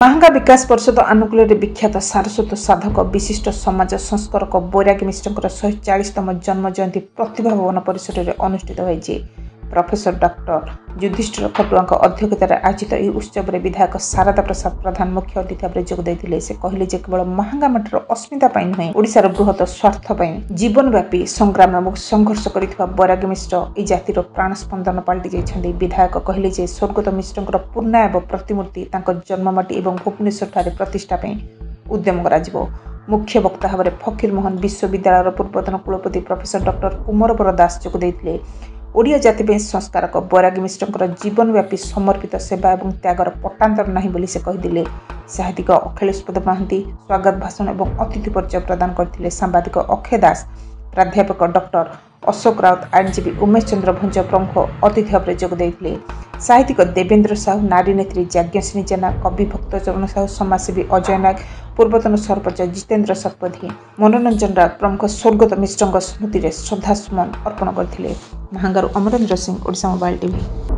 महांगा विकास परिषद आनुकूल्य विख्यात सारस्वत साधक विशिष्ट समाज संस्कारक बैरागी मिश्र 140तम जन्म जयंती प्रतिभा भवन परिसर में अनुष्ठित होती। प्रोफेसर डॉक्टर युधिष्ठिर खटुआ अध्यक्षतार आयोजित यह उत्सव में विधायक शारदा प्रसाद प्रधान मुख्य अतिथि भाव जोगदेते। से कहले जे केवल महांगा माटीर अस्मिता नुहे ओडिशार बृहत स्वार्थ जीवनव्यापी संग्राम और संघर्ष कर बैरागी मिश्र यह जातिर प्राण स्पंदन पलटि जाइछन्ति। विधायक कहले जे स्वर्गत मिश्र पूर्णायब प्रतिमूर्ति जन्ममाटी और भुवनेश्वर प्रतिष्ठा उद्यम कर। मुख्य वक्ता भाव में फकीर मोहन विश्वविद्यालय पूर्वतन कुलपति प्रोफेसर डॉक्टर कुमरवर दास जोगदेते। ओडिया जाति संस्कारक बैरागी मिश्र जीवनव्यापी समर्पित सेवा और त्यागर पट्टांतर नहीं बोली से कहिदिले। साहित्यिक अखिलेश महांती स्वागत भाषण और अतिथि परिचय प्रदान करथिले। सांबादिक अक्षय दास, प्राध्यापक डॉक्टर अशोक राउत, आईनजीवी उमेश चंद्र भंज प्रमुख अतिथि भाव में जोगदेते। साहित्यिक देवेंद्र साहू, नारी नेत्री जाज्ञसिनी जेना, कवि भक्तचरण साहू, समाजसेवी अजय नायक, पूर्वतन सरपंच जितेन्द्र शतपथी, मनोरंजन राउत प्रमुख स्वर्गत मिश्र स्मृति में श्रद्धासुमन अर्पण करथिले। महांगारू अमरेन्द्र सिंह, ओडिशा मोबाइल टीवी।